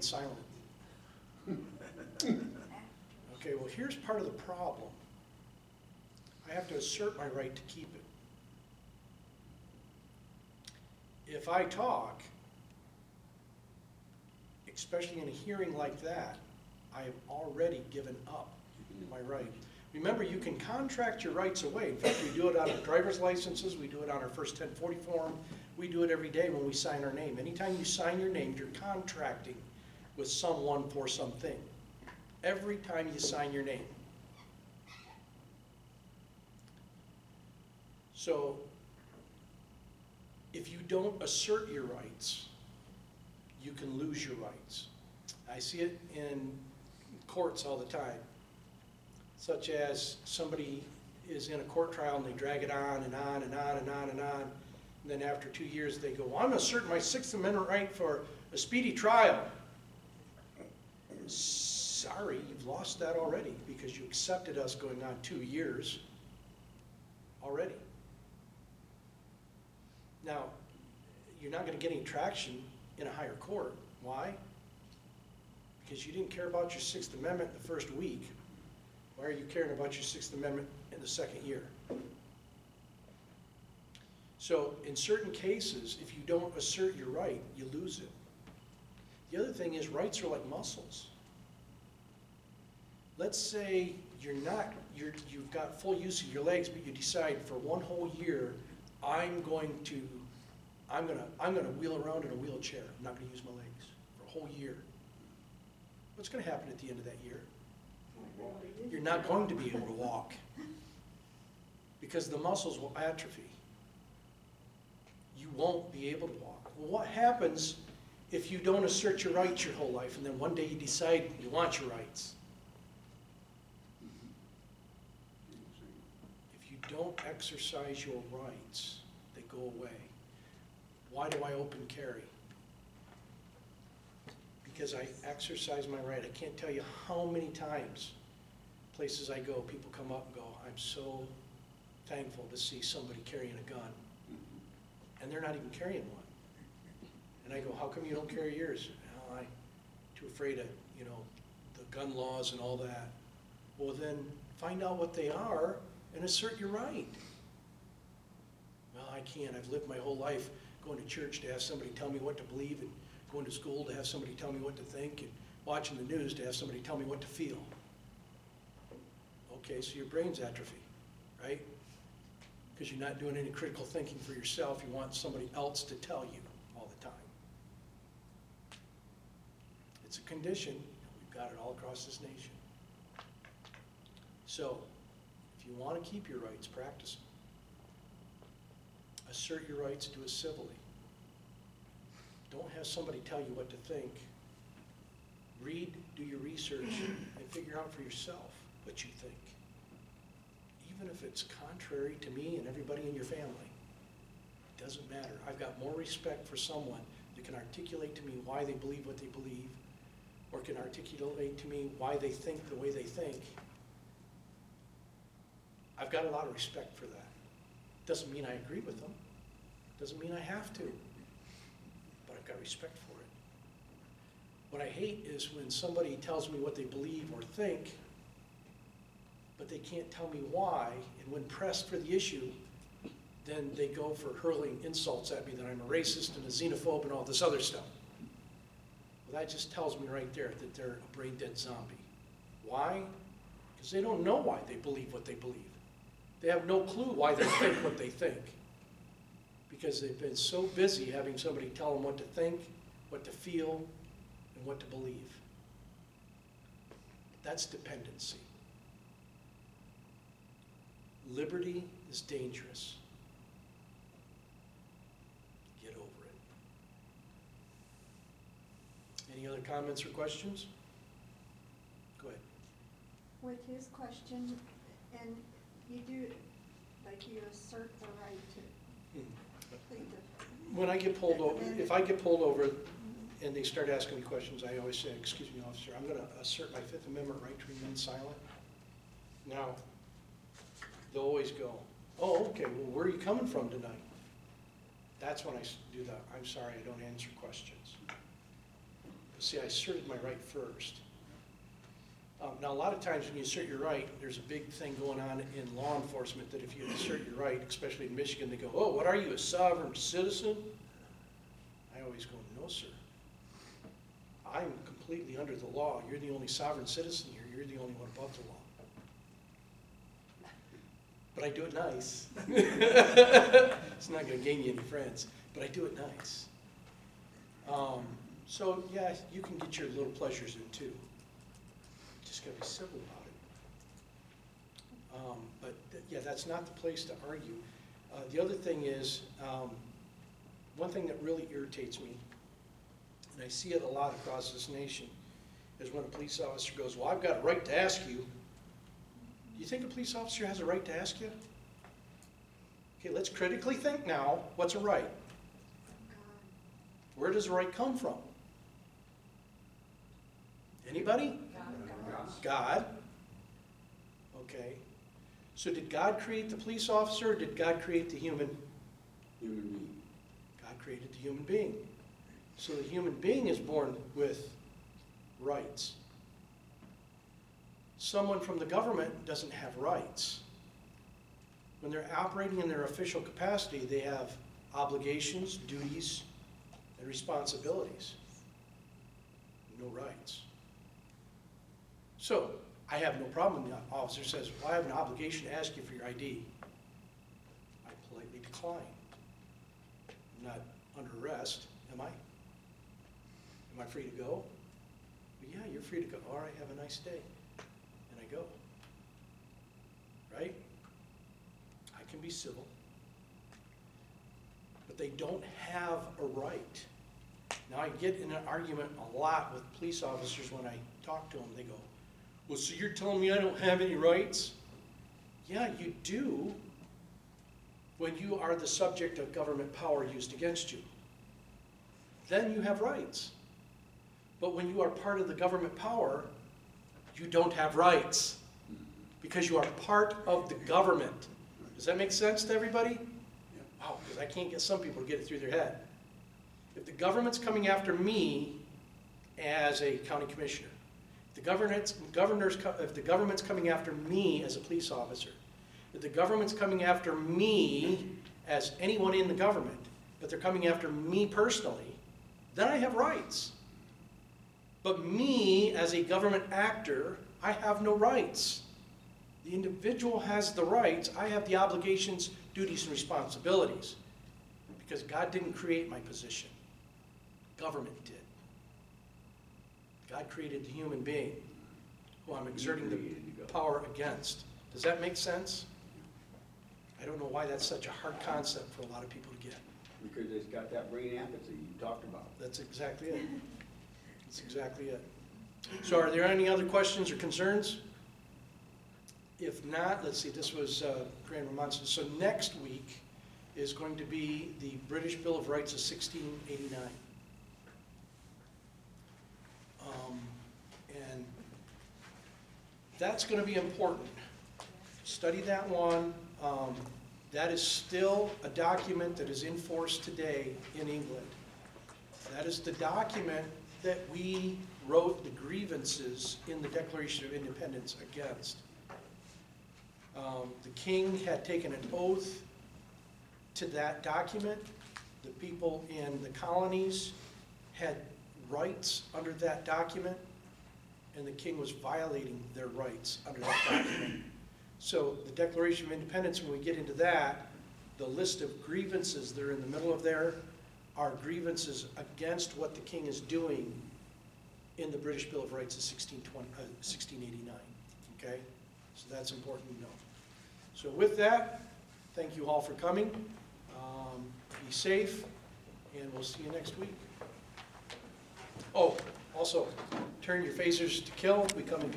silent. Okay, well, here's part of the problem. I have to assert my right to keep it. If I talk, especially in a hearing like that, I have already given up my right. Remember, you can contract your rights away. In fact, we do it on our driver's licenses, we do it on our first 1040 form, we do it every day when we sign our name. Anytime you sign your name, you're contracting with someone for something. Every time you sign your name. So, if you don't assert your rights, you can lose your rights. I see it in courts all the time, such as somebody is in a court trial and they drag it on and on and on and on and on, and then after 2 years they go, well, I'm asserting my Sixth Amendment right for a speedy trial. Sorry, you've lost that already because you accepted us going on 2 years already. Now, you're not going to get any traction in a higher court. Why? Because you didn't care about your Sixth Amendment in the first week. Why are you caring about your Sixth Amendment in the second year? So in certain cases, if you don't assert your right, you lose it. The other thing is rights are like muscles. Let's say you've got full use of your legs, but you decide for one whole year, I'm gonna wheel around in a wheelchair. I'm not gonna use my legs for a whole year. What's gonna happen at the end of that year? You're not going to be able to walk because the muscles will atrophy. You won't be able to walk. Well, what happens if you don't assert your rights your whole life and then one day you decide you want your rights? If you don't exercise your rights, they go away. Why do I open carry? Because I exercise my right. I can't tell you how many times, places I go, people come up and go, I'm so thankful to see somebody carrying a gun. And they're not even carrying one. And I go, how come you don't carry yours? Well, I'm too afraid of, the gun laws and all that. Well, then find out what they are and assert your right. Well, I can't. I've lived my whole life going to church to have somebody tell me what to believe, and going to school to have somebody tell me what to think, and watching the news to have somebody tell me what to feel. Okay, so your brain's atrophy, right? Because you're not doing any critical thinking for yourself. You want somebody else to tell you all the time. It's a condition. We've got it all across this nation. So, if you want to keep your rights, practice them. Assert your rights, do it civilly. Don't have somebody tell you what to think. Read, do your research, and figure out for yourself what you think. Even if it's contrary to me and everybody in your family, it doesn't matter. I've got more respect for someone that can articulate to me why they believe what they believe, or can articulate to me why they think the way they think. I've got a lot of respect for that. Doesn't mean I agree with them. Doesn't mean I have to. But I've got respect for it. What I hate is when somebody tells me what they believe or think, but they can't tell me why, and when pressed for the issue, then they go for hurling insults at me that I'm a racist and a xenophobe and all this other stuff. Well, that just tells me right there that they're a brain-dead zombie. Why? Because they don't know why they believe what they believe. They have no clue why they think what they think. Because they've been so busy having somebody tell them what to think, what to feel, and what to believe. That's dependency. Liberty is dangerous. Get over it. Any other comments or questions? Go ahead. With his question, and you do, like you assert the right to think of. When I get pulled over, if I get pulled over and they start asking me questions, I always say, excuse me, officer, I'm going to assert my Fifth Amendment right to remain silent. Now, they'll always go, oh, okay, well, where are you coming from tonight? That's when I do that. I'm sorry, I don't answer questions. see, I asserted my right first. Now, a lot of times when you assert your right, there's a big thing going on in law enforcement that if you assert your right, especially in Michigan, they go, oh, what are you, a sovereign citizen? I always go, no, sir. I'm completely under the law. You're the only sovereign citizen here. You're the only one above the law. But I do it nice. It's not going to gain you any friends, but I do it nice. So, yeah, you can get your little pleasures in too. Just got to be civil about it. But yeah, that's not the place to argue. The other thing is, one thing that really irritates me, and I see it a lot across this nation, is when a police officer goes, well, I've got a right to ask you. Do you think a police officer has a right to ask you? Okay, let's critically think now. What's a right? Where does a right come from? Anybody? God. Okay. So did God create the police officer, or did God create the human? Human being. God created the human being. So the human being is born with rights. Someone from the government doesn't have rights. When they're operating in their official capacity, they have obligations, duties, and responsibilities. No rights. So, I have no problem when the officer says, well, I have an obligation to ask you for your ID. I politely decline. I'm not under arrest, am I? Am I free to go? Well, yeah, you're free to go. All right, have a nice day. And I go. Right? I can be civil. But they don't have a right. Now, I get in an argument a lot with police officers when I talk to them. They go, well, so you're telling me I don't have any rights? Yeah, you do when you are the subject of government power used against you. Then you have rights. But when you are part of the government power, you don't have rights because you are part of the government. Does that make sense to everybody? Wow, because I can't get some people to get it through their head. If the government's coming after me as a county commissioner, if the government's coming after me as a police officer, if the government's coming after me as anyone in the government, but they're coming after me personally, then I have rights. But me as a government actor, I have no rights. The individual has the rights. I have the obligations, duties, and responsibilities. Because God didn't create my position. Government did. God created the human being who I'm exerting the power against. Does that make sense? I don't know why that's such a hard concept for a lot of people to get. Because it's got that brain apathy you talked about. That's exactly it. That's exactly it. So are there any other questions or concerns? If not, let's see, this was Grand Remonstrance. So next week is going to be the British Bill of Rights of 1689. And that's going to be important. Study that one. That is still a document that is in force today in England. That is the document that we wrote the grievances in the Declaration of Independence against. The king had taken an oath to that document. The people in the colonies had rights under that document, and the king was violating their rights under that document. So the Declaration of Independence, when we get into that, the list of grievances that are in the middle of there are grievances against what the king is doing in the British Bill of Rights of 1689. Okay? So that's important to know. So with that, thank you all for coming. Be safe, and we'll see you next week. Oh, also, turn your phasers to kill. We come in peace.